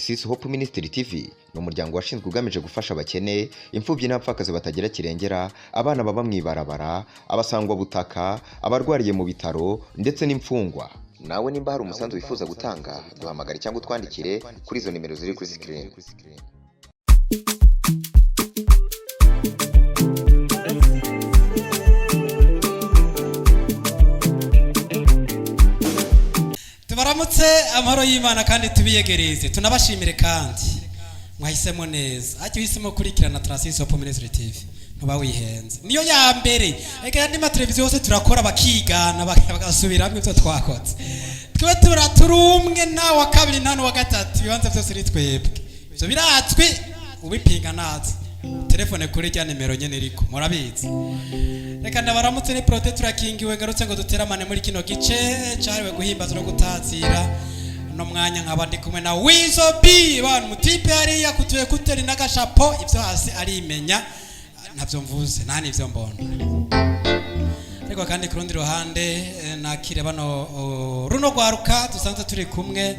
Tarsis Hope Ministry TV ni umuryango washinzwe ugamije gufasha abakene, imfubyi n'abapfakazi batagira kirengera, abana baba mwibarabara, abasangwa butaka, abarwariye mu bitaro ndetse n'imfungwa. Nawe nimba hari umusanzu wifuza gutanga, duhamagare cyangwa utwandikire kuri izo nimero ziri kuri screen. Tubaramutse amahoro y'Imana kandi tubiyegereze, tunabashimire kandi mwahisemo neza. Ati uhisemo kurikirana Tarsis Hope Ministry TV ntuba wihenze, niyo ya mbere. Ega ndi ma televiziyo yose turakora bakigana bagasubiramo ibyo twakoze. Twe turumwe na wa kabiri nano wa gatatu bibanza byose ri twebwe. Ibyo biratswe ubipinga nazi. Telefone kuri rya nimero nyene riko murabizi. Reka ndabaramutse ni protector kingiwe garutse ngo duteramane muri kino gice cyariwe guhimbaza no gutazira no mwanya nkabandi kumwe na Wizo B bantu mutipe ari yakutuye kuteri nagashapo ibyo hasi ari imenya ntabyo mvuze nani ivyo mbona. Ariko kandi ku rundi ruhande nakire bano runo gwaruka dusanze turi kumwe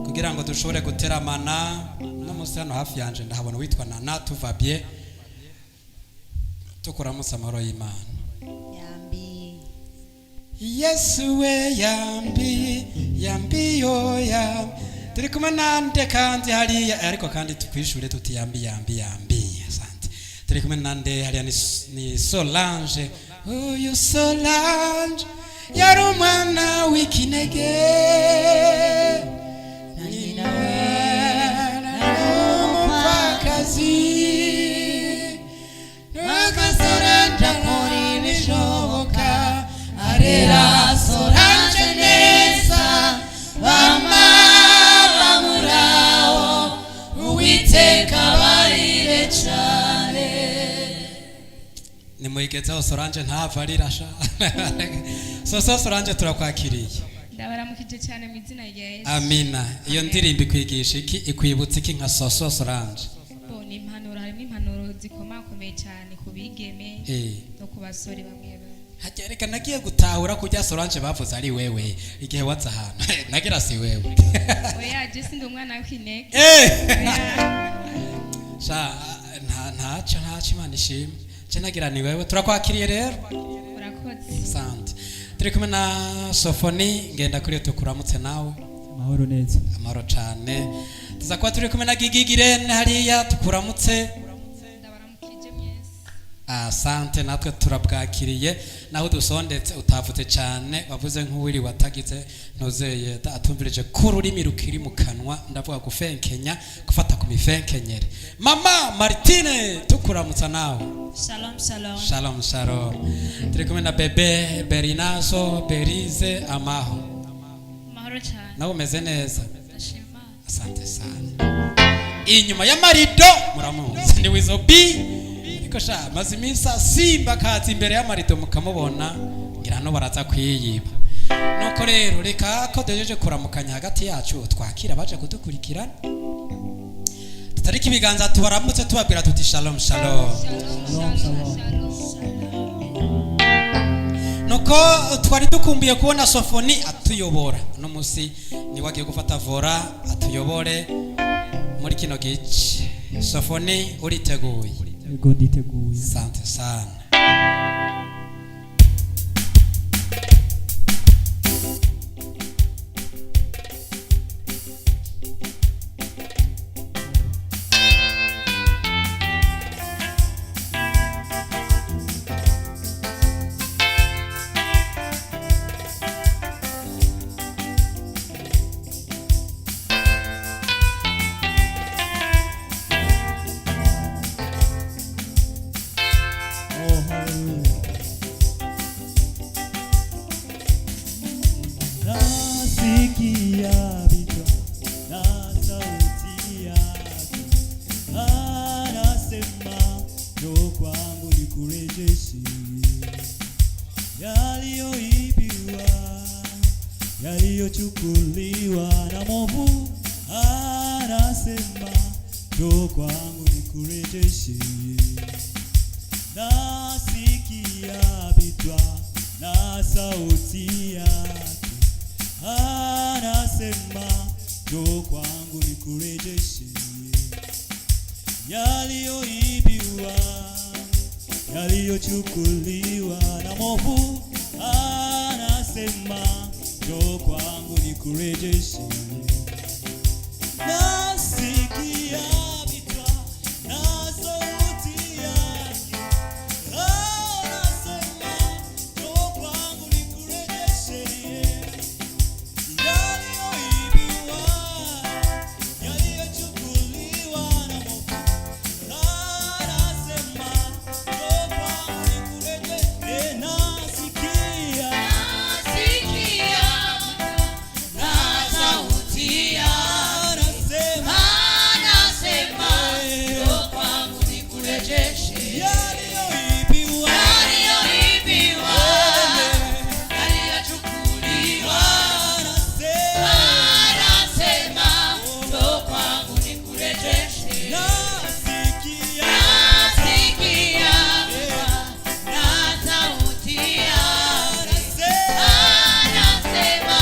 kugira ngo dushobore guteramana no musano hafi yanje ndahabona witwa Nana Tuvabye tukuramutsa amahoro y'Imana. Yambi Yesu we yambi yo yambi turi kumwe nande kandi hariya ariko kandi tukwishure tuti yambi asante. Turi kumwe nande hariya ni Solange uyu Solange yari umwana w'ikinege Arera Solange neza bamurao Uwiteka barire cyane. Ni muyigezaho Solange ntava rirasha. Solange turakwakiriye. Ndabaramukije cyane mu izina rya Yesu. Amina. Iyo ndirimbo ikwigisha iki ikwibutsa iki nka Solange? Ni impanuro, harimo impanuro zikomakomeye cyane kubigeme no kubasore bamwe. Hagereka nagiye gutahura kujya Solange bavuze ari wewe igihe watsa ahantu nagira si wewe. Oya je sindi umwana w'kinege. Sha ntaca Imana ishimwe. Je nagira ni wewe turakwakiriye rero. Urakoze. Sante. Turi kumwe na Sofoni ngenda kuri tukuramutse nawe. Amahoro neza. Amahoro cyane. Tuzakuba turi kumwe na Gigigirene hariya tukuramutse. Asante natwe turabwakiriye naho dusondetse utavutse cyane wavuze nk'uwiri watagize ntuzeye atumvirije ku rurimi rukiri mu kanwa ndavuga gufenkenya gufata ku mifenkenyere. Mama Martine tukuramutsa nawe. Shalom. Shalom. Turi kumwe na Bebe Berinazo Berize Amahoro cyane. nawe umeze neza. Ndashima. Asante sana. Inyuma ya marido muramuzi ni Wizo B. Kosha mazimisa simba kazi imbere ya marito mukamubona ngira no baraza kwiyiba. Nuko rero reka ko dejeje kuramukanya hagati yacu twakira baje kudukurikirana. Tutariki ibiganza tubaramutse tubabwira tuti shalom. Nuko twari dukumbiye kubona Sofoni atuyobora. No musi ni wagiye gufata vora atuyobore muri kino gice. Sofoni uriteguye? Ego nditeguye. Asante sana. Yaliyochukuliwa na Mungu anasema njoo kwangu nikurejeshe. Nasikia bitwa na sauti yake anasema njoo kwangu kwangu nikurejeshe. Yaliyoibiwa, yaliyochukuliwa na mwovu, anasema njoo kwangu nikurejeshe. Nasikia vitwa na sauti yake, anasema njoo kwangu nikurejeshe. Yaliyoibiwa, yaliyochukuliwa na mwovu, anasema njoo kwangu nikurejeshe. Nasikia na sauti anasema njoo kwangu nikurejeshe. yaliyoibiwa, Yaliyochukuliwa, anasema anasema njoo kwangu nikurejeshe. nasikia Nasikia na sauti anasema anasema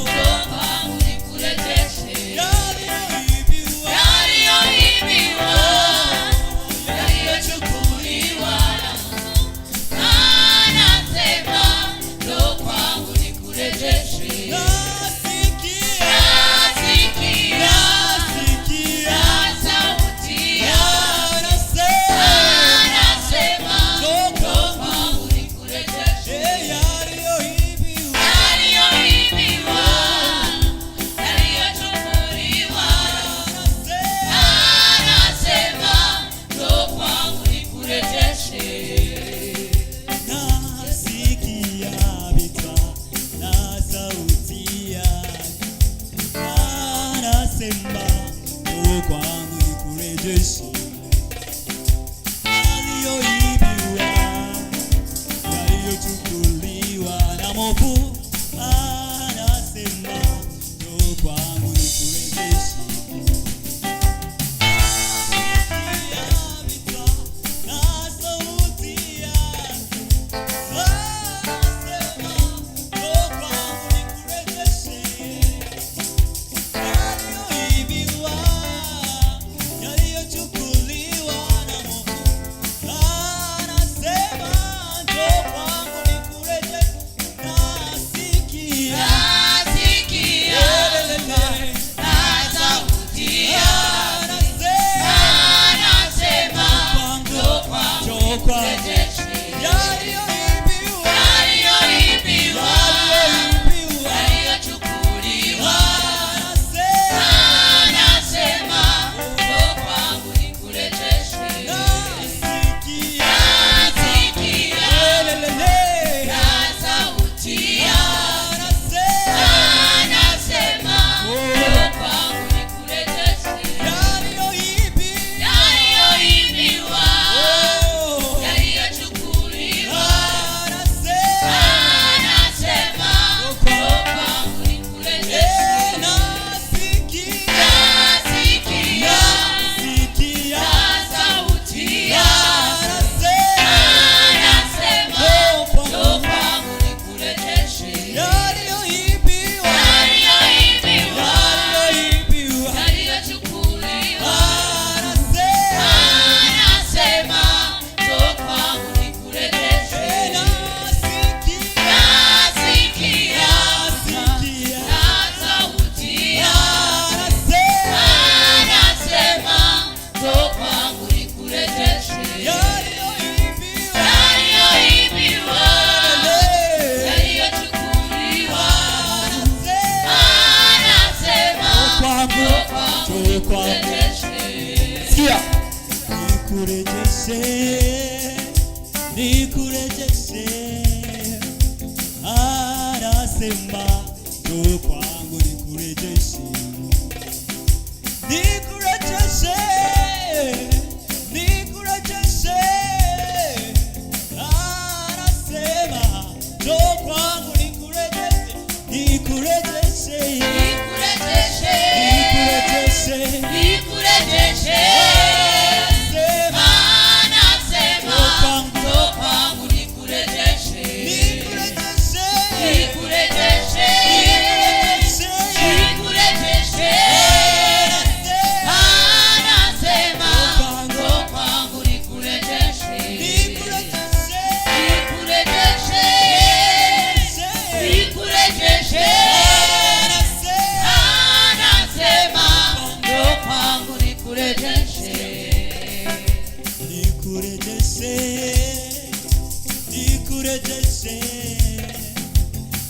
njoo kwangu nikurejeshe. yaliyoibiwa, Yaliyoibiwa, yaliyochukuliwa na Mungu, anasema njoo kwangu nikurejeshe. nasikia Nasikia nasikia na sauti anasema anasema njoo njoo kwangu nikurejeshe. yaliyoibiwa, Yaliyoibiwa, yaliyochukuliwa anasema anasema njoo kwangu nikurejeshe. nasikia vitwa na sauti yake, anasema njoo kwangu nikurejeshe. Yaliyoibiwa, yaliyochukuliwa na mwovu, anasema njoo kwangu nikurejeshe. Nasikia vitwa na sauti yake, anasema njoo kwangu nikurejeshe. Yaliyoibiwa, yaliyochukuliwa na mwovu, anasema njoo kwangu nikurejeshe. Nasikia Nasikia na sauti anasema anasema njoo kwangu njoo kwangu. nikurejeshe. Yaliyoibiwa, Yaliyoibiwa, yaliyoibiwa, yaliyochukuliwa anasema anasema njoo kwangu nikurejeshe. nasikia Nasikia lelele, na sauti anasema anasema njoo kwangu nikurejeshe. yaliyoibiwa, Yaliyoibiwa, oh, yaliyochukuliwa anasema anasema njoo kwangu nikurejeshe. nasikia Nasikia nasikia na sauti anasema anasema njoo kwangu. njoo kwangu nikurejeshe. Yaliyoibiwa, Yaliyoibiwa, yaliyoibiwa, yaliyochukuliwa anasema anasema njoo kwangu nikurejeshe. nasikia Nasikia nasikia na sauti anasema anasema njoo kwangu nikurejeshe. yaliyoibiwa, Yaliyoibiwa, yaliyochukuliwa anasema anasema kwangu, njoo kwangu njoo kwangu. nikurejeshe. Sikia, nikurejeshe, nikurejeshe, anasema njoo kwangu nikurejeshe. Nikurejeshe, nikurejeshe, anasema njoo kwangu nikurejeshe. Nikurejeshe, Nikurejeshe, nikurejeshe, nikurejeshe, anasema anasema njoo kwangu nikurejeshe. nikurejeshe, Nikurejeshe, nikurejeshe,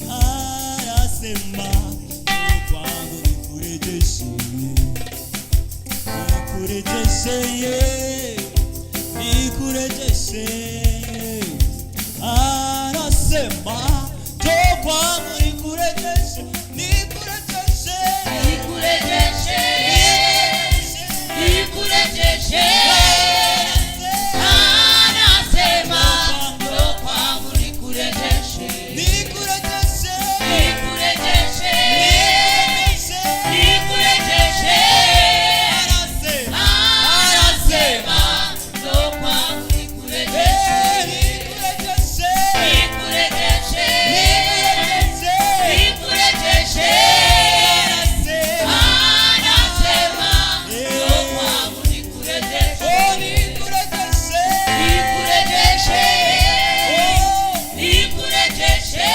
anasema kwangu nikurejeshe, nikurejeshe, anasema njoo kwangu nikurejeshe, nikurejeshe, nikurejeshe, nikurejeshe. Anasema njoo kwangu nikurejeshe, nikurejeshe, nikurejeshe, nikurejeshe. Anasema njoo kwangu nikurejeshe, nikurejeshe, nikurejeshe. Anasema njoo kwangu nikurejeshe, nikurejeshe, nikurejeshe.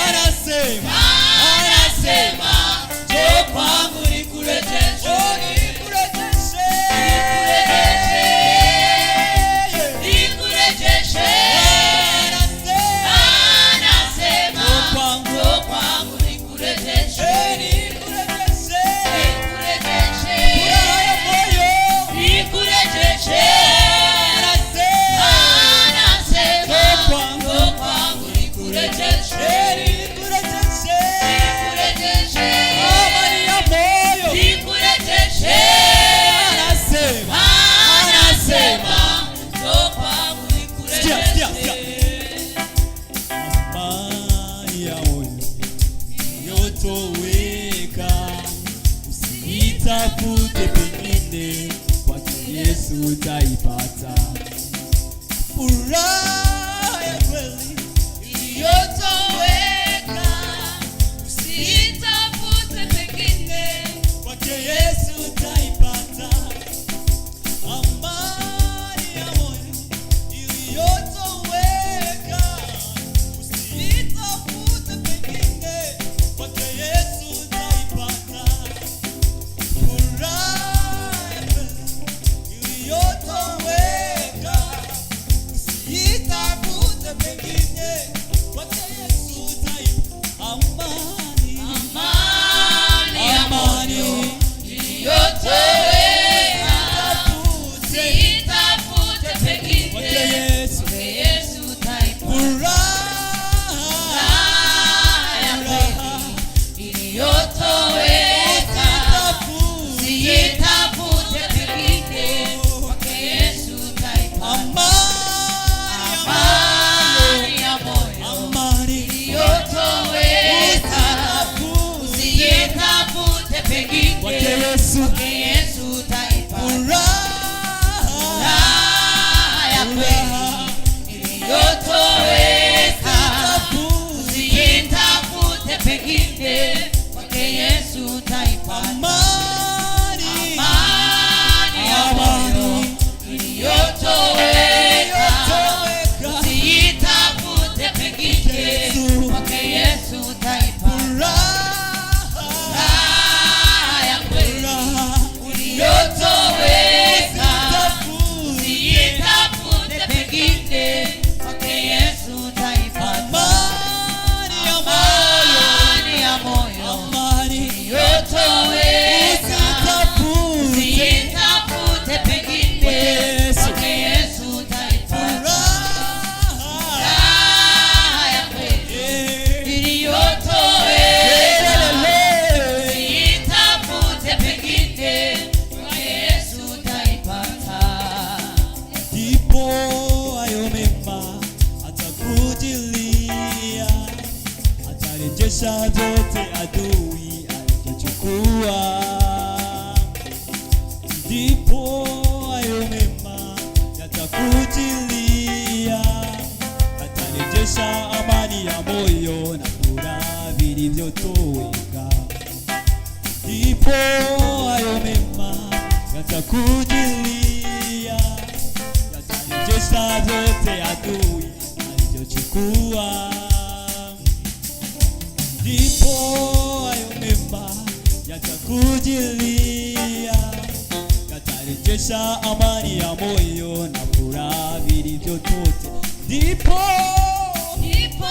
Anasema njoo kwangu nikurejeshe, nikurejeshe, nikurejeshe. Anasema njoo kwangu nikurejeshe, nikurejeshe, nikurejeshe. Anasema njoo kwangu nikurejeshe, nikurejeshe, nikurejeshe. Anasema njoo kwangu nikurejeshe. amani ya moyo yotoweka, usitafute pengine, kwake Yesu utaipata furaha ya kweli Iliyotoweka, usitafute pengine. kwake Yesu utaipata, amani ya moyo iliyotoweka, usitafute pengine, kwake Yesu utaipata furaha ya kweli iliyotoweka, usitafute pengine, kwake Yesu utaipata amani, Amani ya moyo iliyotoweka, usitafute pengine. kwake Yesu Kwake Yesu utaipata furaha ya kweli iliyotoweka, usitafute pengine. Kwake Yesu utaipata amani ya moyo iliyotoweka, usitafute pengine. Kwake Yesu utaipata furaha ya kweli iliyotoweka, usitafute pengine. Kwake Yesu utaipata amani ya moyo iliyotoweka, usitafute pengine. Kwake Yesu utaipata furaha ya kweli iliyotoweka, usitafute pengine. Kwake Yesu utaipata amani ya moyo iliyotoweka, usitafute pengine. Kwake Yesu utaipata furaha ya kweli iliyotoweka, usitafute pengine. Kwake Yesu utaipata. ndipo hayo mema atakujilia, atarejesha vyote adui alichochukua. Ndipo hayo mema yatakujilia, atarejesha amani ya moyo na furaha vilivyotoweka. Ndipo hayo mema yatakujilia, yatarejesha vyote adui alichochukua. Ndipo hayo mema yatakujilia, yatarejesha amani ya moyo na furaha vilivyotote. Ndipo Ndipo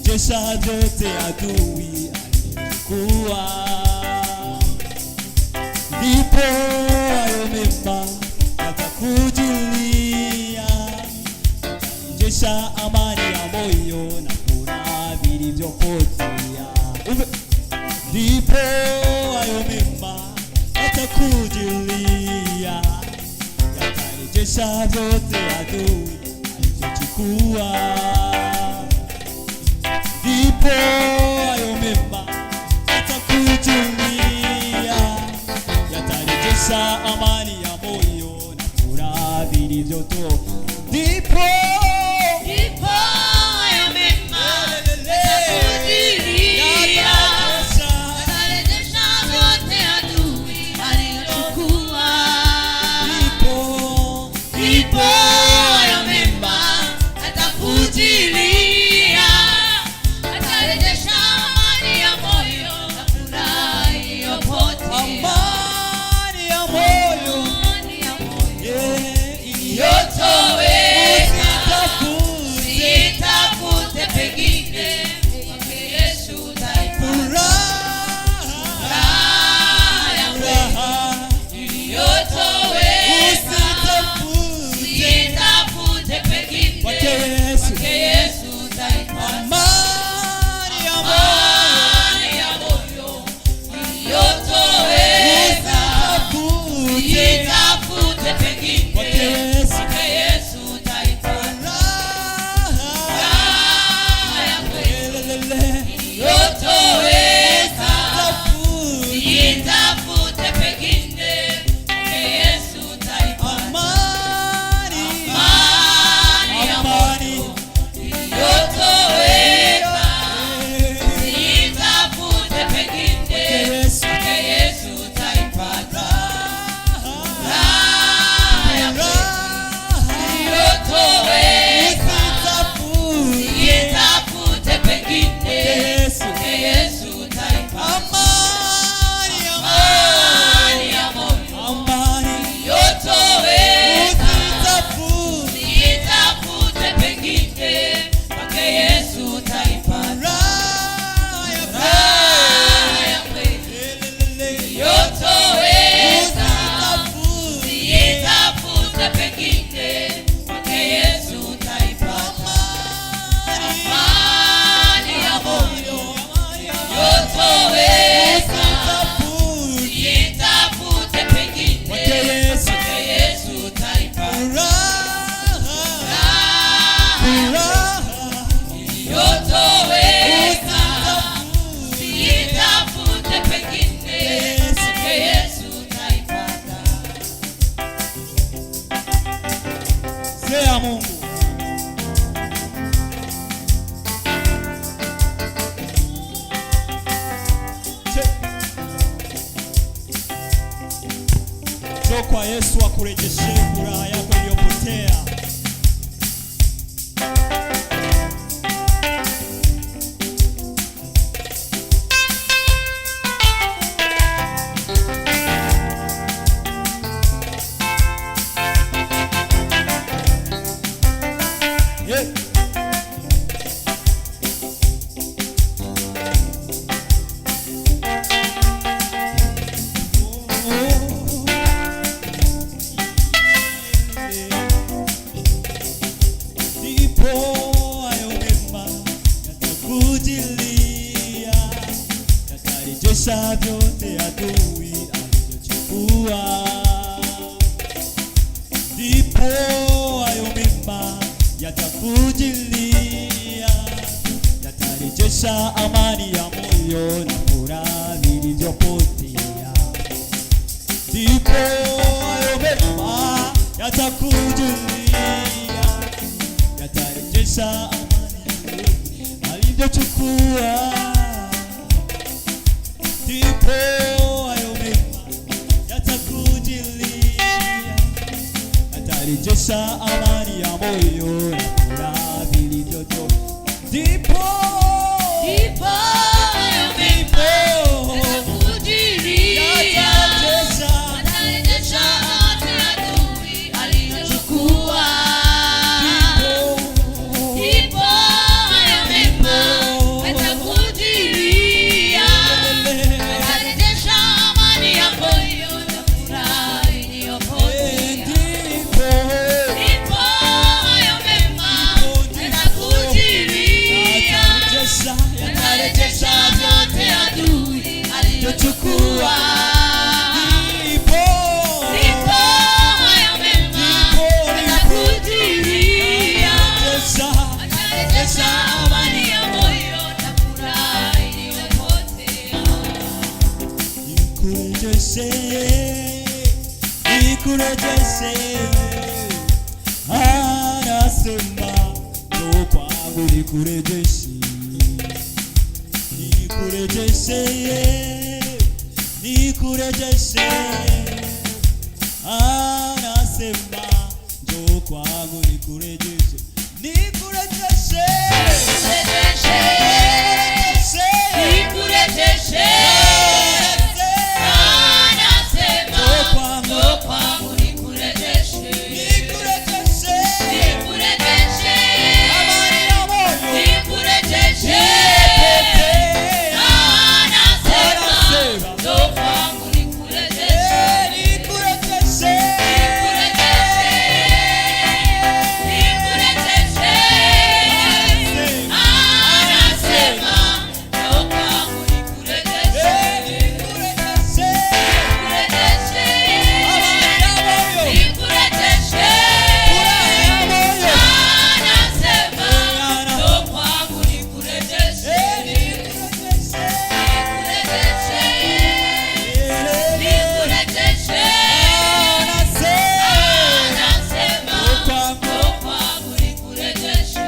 yatarejesha vyote adui alikuwa. Ndipo hayo mema yatakujilia, yatarejesha amani ya moyo na furaha vilivyopotea. Ndipo hayo mema yatakujilia, yatarejesha vyote adui alichochukua. Ndipo hayo mema yatakujilia, yatarejesha amani ya moyo na furaha vilivyotoka. Ndipo hayo mema yatakujilia, yatarejesha vyote adui aliyochukua. Ndipo hayo mema yatakujilia, yatarejesha amani ya moyo na furaha iliyopotea. amani ya moyo Iliyotoweka, usitafute usitafute pengine, kwake Yesu utaipata. Raha ya kweli iliyotoweka, usitafute pengine, kwake Yesu utaipata. Amani ya moyo iliyotoweka, usitafute pengine, kwake Yesu utaipata. Raha ya kweli iliyotoweka, usitafute pengine, kwake Yesu utaipata. Amani ya moyo iliyotoweka, usitafute pengine, kwake Yesu utaipata. Raha ya kweli iliyotoweka, usitafute pengine, kwake Yesu utaipata. Amani ya moyo iliyotoweka, usitafute pengine, kwake Yesu utaipata. Raha ya kweli iliyotoweka, usitafute pengine, kwake Yesu utaipata. Amani ya moyo iliyotoweka, usitafute pengine, kwake Yesu utaipata. Iliyotoweka, usitafute pengine, kwake Yesu utaipata. Sea Mungu. Njoo kwa Yesu akurejeshe furaha yako iliyopotea. Yeah. Ndipo hayo mema yatakujilia, yatarejesha vyote adui alichochukua. Ndipo hayo mema yatakujilia, yatarejesha amani ya moyo na furaha vilivyopotea. Ndipo hayo mema yatakujilia, yatarejesha amani ya moyo alivyochukua. Ndipo hayo mema yatakujilia, yatarejesha amani ya moyo na furaha vilivyotoka. Ndipo hayo mema yatakujilia, yatarejesha yote adui aliyochukua. Ndipo hayo mema nikurejeshe, anasema njoo kwangu nikurejeshe, nikurejeshe, nikurejeshe, anasema njoo kwangu nikurejeshe, nikurejeshe, nikurejeshe, anasema njoo kwangu nikurejeshe, nikurejeshe, amani ya moyo, nikurejeshe, anasema njoo kwangu nikurejeshe, nikurejeshe, nikurejeshe, anasema njoo kwangu nikurejeshe, nikurejeshe, nikurejeshe, anasema njoo kwangu nikurejeshe, nikurejeshe, nikurejeshe, anasema njoo kwangu nikurejeshe.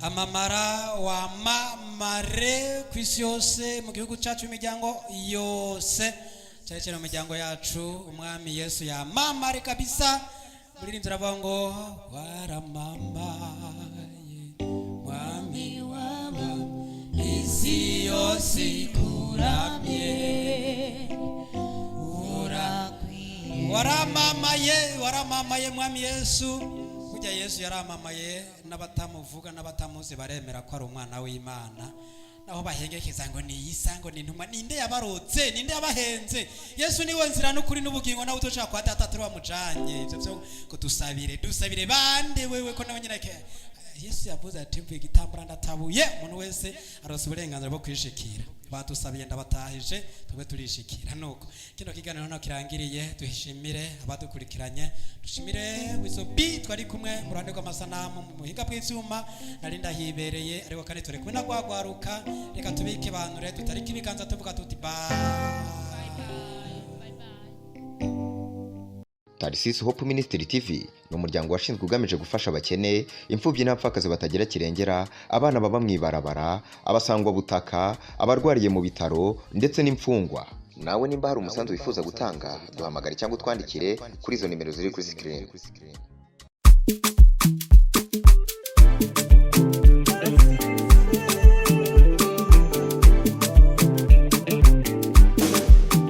amamara wa mamare kwisi yose mu gihugu cyacu imiryango yose cyane mu miryango yacu umwami Yesu ya mamare kabisa muri ndiravuga ngo waramamaye mwami waba isi yose kuramye waramamaye mwami Yesu kujya Yesu yaramamaye n'abatamuvuga n'abatamuzi baremera ko ari umwana w'Imana naho bahengekeza ngo ni yisango ni ntuma ninde yabarotse ninde yabahenze Yesu niwe nzira n'ukuri n'ubugingo nawe utoshaka kwa data turi bamujanye ivyo byo ko dusabire bande wewe ko nawe nyine Yesu yavuze ati mvuye igitambura ndatabuye umuntu wese arose uburenganzira bwo kwishikira badusabiye ndabatahije tube turishikira nuko kino kiganiro no kirangiriye duhishimire abadukurikiranye dushimire wizobi twari kumwe mu ruhande rw'amasanamu mu muhinga bw'ivyuma nari ndahibereye ariko kandi turi kumwe nagwagwaruka reka tubike banure tutariki ibiganza tuvuga tuti bye. Tarsis Hope Ministry TV ni umuryango washinzwe ugamije gufasha abakene, imfubyi n'abapfakazi batagira kirengera, abana baba mwibarabara, abasangwa butaka, abarwariye mu bitaro ndetse n'imfungwa. Nawe nimba hari umusanzu wifuza gutanga, duhamagare cyangwa utwandikire kuri izo nimero ziri kuri screen.